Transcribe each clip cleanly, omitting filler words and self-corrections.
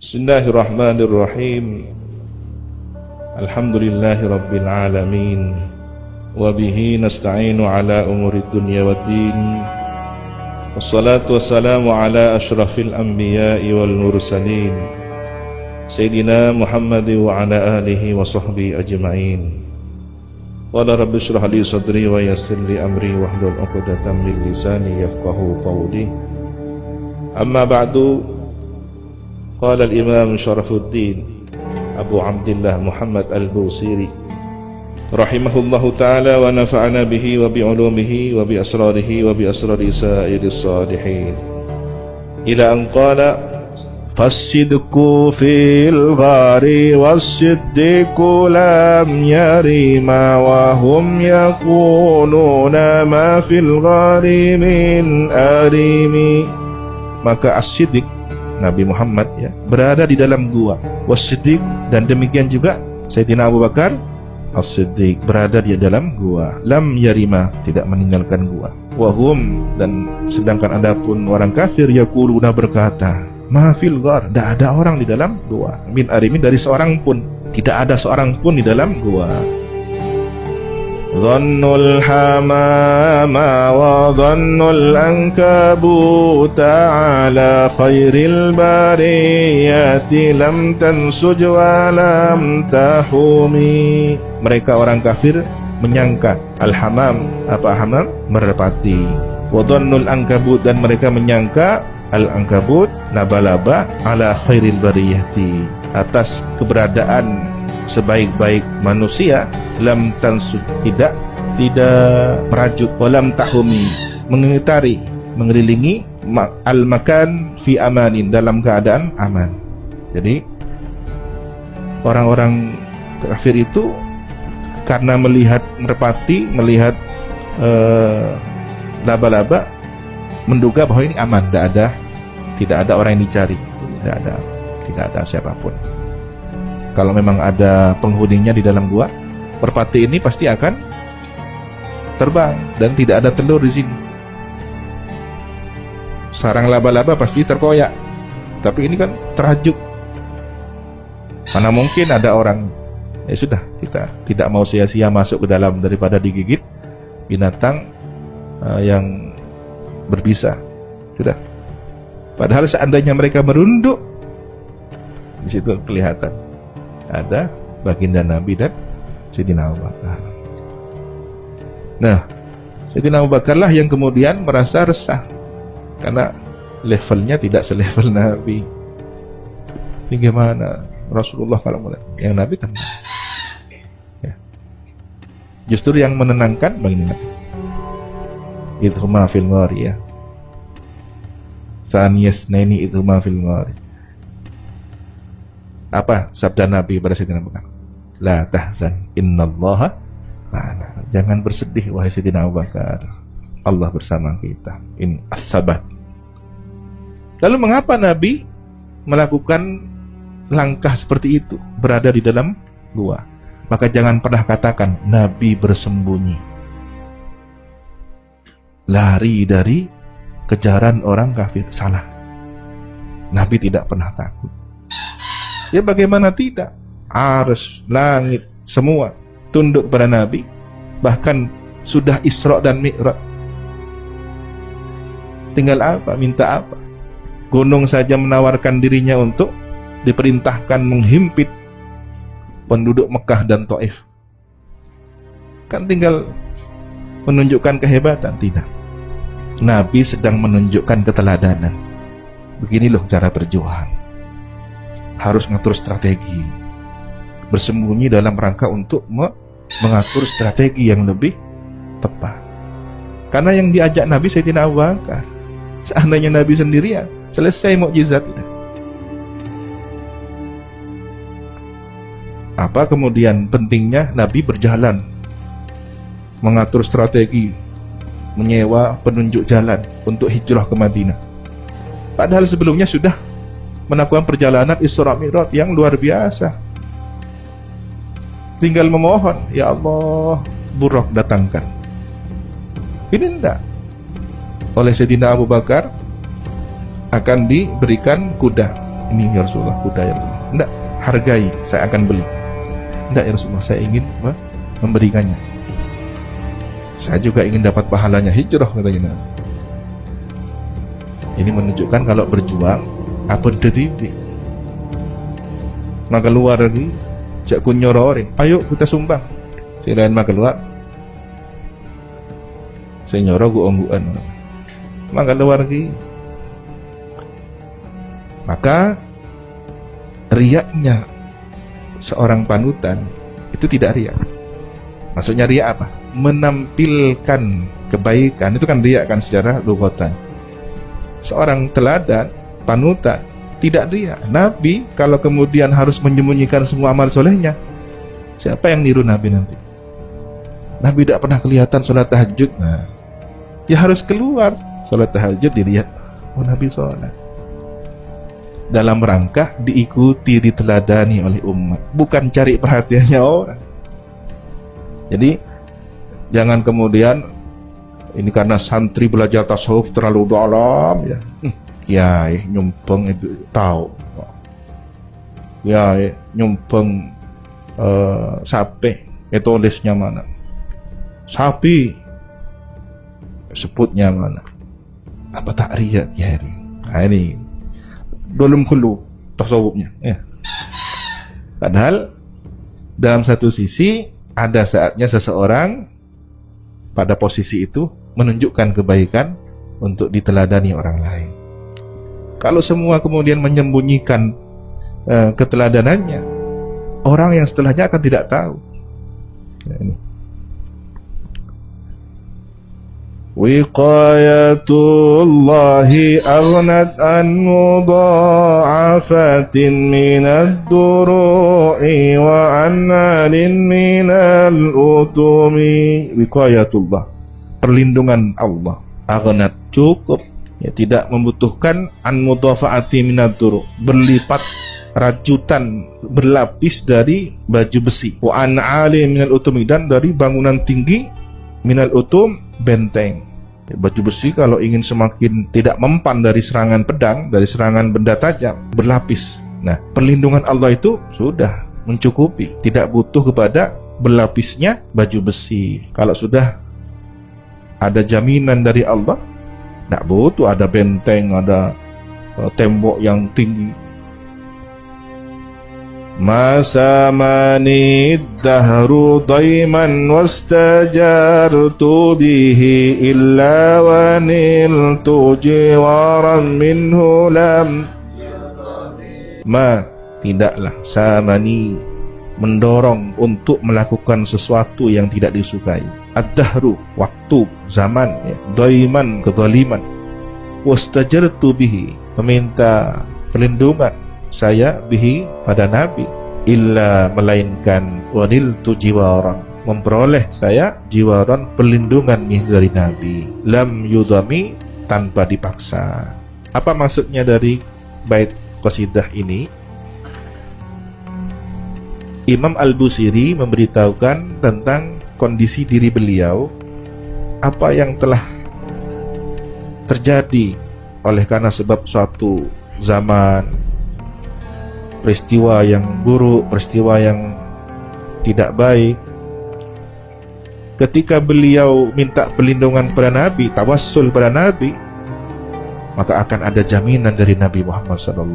Bismillahirrahmanirrahim. Alhamdulillahi rabbil alamin. Wabihi nasta'inu ala umurid dunya waddin. Wassalatu wassalamu ala ashrafil anbiya'i wal mursalin, Sayyidina Muhammad wa ala alihi wa sahbihi ajma'in. Qala rabbi shrah li sadri wa yassir li amri wahlul 'uqdatam min lisani yafqahu qawli. Amma ba'du. Qala al-Imam Syarafuddin Abu Abdillah Muhammad al-Busiri rahimahullahu ta'ala wa nafa'ana bihi wa bi'ulumihi wa bi asrarihi wa bi asrari sa'iris salihin ila an qala fassidqu fil ghari wassiddiqu lam yarima wa hum yaquluna ma fil ghari min arimi. Maka as-siddiq Nabi Muhammad berada di dalam gua, was-siddiq, dan demikian juga Sayyidina Abu Bakar as-siddiq berada di dalam gua, lam yarima, tidak meninggalkan gua, wahum, dan sedangkan adapun orang kafir yaquluna berkata ma fil ghar, tidak ada orang di dalam gua, min arimi, dari seorang pun, tidak ada seorang pun di dalam gua. Dhannul hamama wa dhannul ankabuta ala khairil bariyati lam tansuj wa lam tahumi. Mereka orang kafir menyangka al-hamam, apa hamam? Merpati. Wa dhannul ankabut, dan mereka menyangka al-ankabut, laba-laba, ala khairil bariyati, atas keberadaan sebaik-baik manusia, lam tansud, tidak merajut, walam tahumi, mengelilingi al-makan fi amanin, dalam keadaan aman. Jadi orang-orang kafir itu karena melihat merpati, melihat laba-laba, menduga bahwa ini aman, tidak ada orang yang dicari, tidak ada siapapun. Kalau memang ada penghuninya di dalam gua, merpati ini pasti akan terbang dan tidak ada telur di sini. Sarang laba-laba pasti terkoyak, tapi ini kan terhajuk. Mana mungkin ada orang, ya sudah, kita tidak mau sia-sia masuk ke dalam daripada digigit binatang yang berbisa. Sudah. Padahal seandainya mereka merunduk, di situ kelihatan ada baginda Nabi dan Sayyidina Abu Bakar. Nah, Sayyidina Abu Bakar lah yang kemudian merasa resah karena levelnya tidak selevel Nabi. Ini gimana Rasulullah kalau mulai, yang Nabi tenang ya. Justru yang menenangkan baginda Nabi. Idhuma fil ghari ya. Tsaniyasnaini idhuma fil ghari. Apa sabda Nabi pada Sayyidina Abu Bakar? La tahzan, innallaha ma'ana. Jangan bersedih wahai Sayyidina Abu Bakar, Allah bersama kita. Ini as-sabat. Lalu mengapa Nabi melakukan langkah seperti itu, berada di dalam gua? Maka jangan pernah katakan Nabi bersembunyi, lari dari kejaran orang kafir. Salah. Nabi tidak pernah takut. Ya bagaimana tidak? Arsy, langit, semua tunduk pada Nabi. Bahkan sudah Isra dan Mi'raj. Tinggal apa? Minta apa? Gunung saja menawarkan dirinya untuk diperintahkan menghimpit penduduk Mekah dan Taif. Kan tinggal menunjukkan kehebatan. Tidak. Nabi sedang menunjukkan keteladanan. Begini loh cara berjuang. Harus ngatur strategi, bersembunyi dalam rangka untuk mengatur strategi yang lebih tepat. Karena yang diajak Nabi Sayyidina Abu Bakar. Seandainya Nabi sendirian, selesai mukjizat. Apa kemudian pentingnya Nabi berjalan, mengatur strategi, menyewa penunjuk jalan untuk hijrah ke Madinah? Padahal sebelumnya sudah melakukan perjalanan Isra Mi'raj yang luar biasa. Tinggal memohon, ya Allah, Buraq datangkan. Ini enggak. Oleh Sayyidina Abu Bakar akan diberikan kuda Ini ya Rasulullah, kuda ya Rasulullah. Enggak, hargai, saya akan beli. Enggak ya Rasulullah, saya ingin memberikannya. Saya juga ingin dapat pahalanya hijrah, katanya Nabi. Ini menunjukkan kalau berjuang apa detipi. Maka keluar lagi, jak kunyororin, ayo kita sumbang. Selain maka keluar, saya nyoro gue ongguan. Maka keluar lagi. Maka riaknya seorang panutan itu tidak riak. Maksudnya riak apa? Menampilkan kebaikan, itu kan riak kan secara lughatan. Seorang teladan, panutan, tidak riak. Nabi kalau kemudian harus menyembunyikan semua amal solehnya, siapa yang niru Nabi nanti? Nabi tidak pernah kelihatan sholat tahajud. Nah, ya harus keluar sholat tahajud dilihat. Oh, Nabi sholat. Dalam rangka diikuti, diteladani oleh umat, bukan cari perhatiannya orang. Jadi jangan kemudian ini karena santri belajar tasawuf terlalu dalam ya. Kiai nyumpeng itu tahu. Kiai nyumpeng sapi, tulisnya mana? Sapi sebutnya mana? Apa tak riak ya ini? Nah, ini dolum kulu tasawufnya ya. Padahal dalam satu sisi ada saatnya seseorang pada posisi itu menunjukkan kebaikan untuk diteladani orang lain. Kalau semua kemudian menyembunyikan keteladanannya, orang yang setelahnya akan tidak tahu. Ya, ini. Wiqayatullahi aghnat an mudha'afatin minad duru'i wa an alin minal utumi. Wiqayatullah, perlindungan Allah, aghnat, cukup, ya, tidak membutuhkan an mudha'afati minad duru', berlipat rajutan, berlapis dari baju besi, wa an alin minal utumi, dan dari bangunan tinggi, minal utum, benteng. Baju besi kalau ingin semakin tidak mempan dari serangan pedang, dari serangan benda tajam, berlapis. Nah, perlindungan Allah itu sudah mencukupi, tidak butuh kepada berlapisnya baju besi. Kalau sudah ada jaminan dari Allah, tidak butuh ada benteng, ada tembok yang tinggi. Masamani dahru daiman wastajartu bihi illa wa niltu jiwaran minhu lam. Tidaklah samani mendorong untuk melakukan sesuatu yang tidak disukai. Ad-dahru, waktu, zaman, ya. Daiman, kezaliman. Wastajartu bihi, meminta perlindungan saya bihi, pada Nabi, illa, melainkan waniltu jiwaran, memperoleh saya jiwaran, perlindungan dari Nabi, lam yudami, tanpa dipaksa. Apa maksudnya dari bait qasidah ini? Imam Al-Busiri memberitahukan tentang kondisi diri beliau, apa yang telah terjadi oleh karena sebab suatu zaman, peristiwa yang buruk, peristiwa yang tidak baik. Ketika beliau minta perlindungan pada Nabi, tawassul pada Nabi, maka akan ada jaminan dari Nabi Muhammad SAW.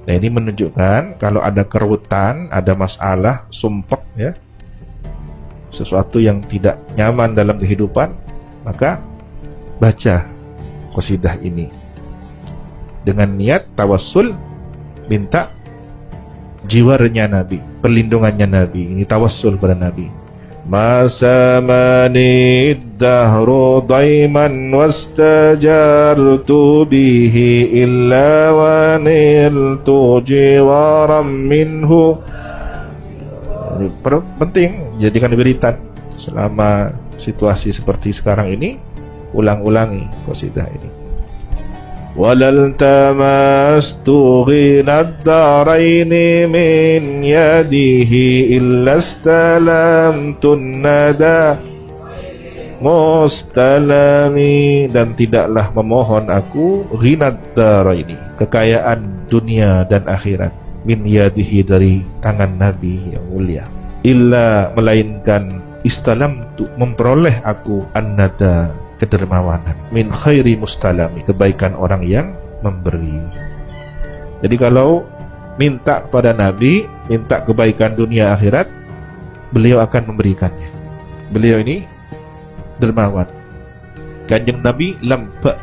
Nah, ini menunjukkan kalau ada kerutan, ada masalah, sumpek, ya, sesuatu yang tidak nyaman dalam kehidupan, maka baca qasidah ini dengan niat tawassul, minta jiwarnya Nabi, perlindungannya Nabi. Ini tawassul pada Nabi. Masamani dahru daiman wastajartu bihi illa wa niltu jiwaram minhu. Ini penting, jadikan wiritan selama situasi seperti sekarang ini. Ulang-ulangi qasidah ini. Walal tamastu ghinad daraini min yadihi illa stalamtun nada. mustalami, dan tidaklah memohon aku ghinad daraini, kekayaan dunia dan akhirat, min yadihi, dari tangan Nabi yang mulia, illa, melainkan istalam tu, memperoleh aku annada, kedermawanan, min khairi mustalami, kebaikan orang yang memberi. Jadi kalau minta kepada Nabi, minta kebaikan dunia akhirat, beliau akan memberikannya. Beliau ini dermawan. Kanjeng Nabi lampa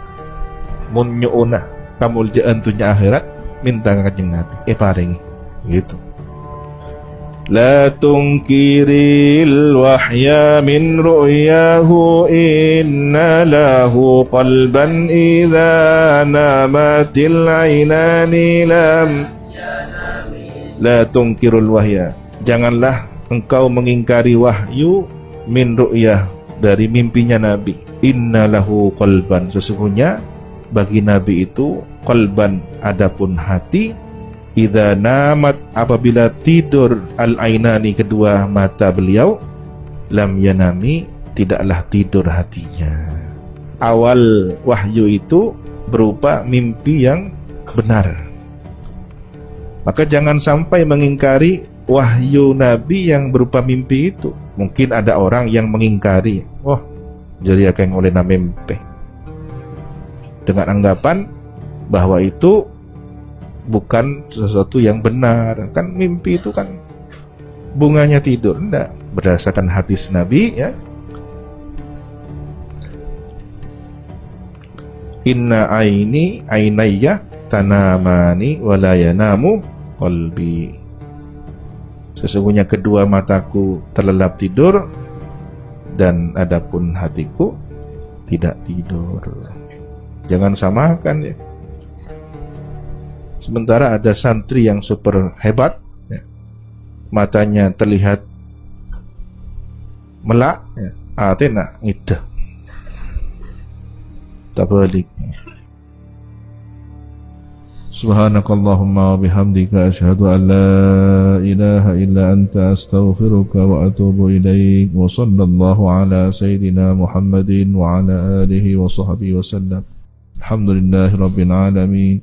munyuna kamuljaan dunia akhirat, minta kanjeng Nabi paringi gitu. La tungkiril wahya min ru'yahu, inna lahu qalban idza namatil ainani lam. La tungkirul wahya, janganlah engkau mengingkari wahyu, min ru'yah, dari mimpinya Nabi. Inna lahu qalban, sesungguhnya bagi Nabi itu qalban, adapun hati, idza namat, apabila tidur, al-ainani, kedua mata beliau, lam yanami, tidaklah tidur hatinya. Awal wahyu itu berupa mimpi yang benar. Maka jangan sampai mengingkari wahyu Nabi yang berupa mimpi itu. Mungkin ada orang yang mengingkari, oh jadi akan oleh mimpi, dengan anggapan bahwa itu bukan sesuatu yang benar. Kan mimpi itu kan bunganya tidur. Enggak, berdasarkan hadis Nabi ya, inna aini ainayya tanamani wala yanamu qalbi, sesungguhnya kedua mataku terlelap tidur dan adapun hatiku tidak tidur. Jangan samakan ya. Sementara ada santri yang super hebat ya, matanya terlihat melak ya, atena ngidah tabalik. Subhanakallahumma wa bihamdika asyhadu an la ilaha illa anta astaghfiruka wa atubu ilaik. Wa sallallahu ala sayyidina Muhammadin wa ala alihi wa sahbihi wa sallam. Alhamdulillahi rabbil alamin.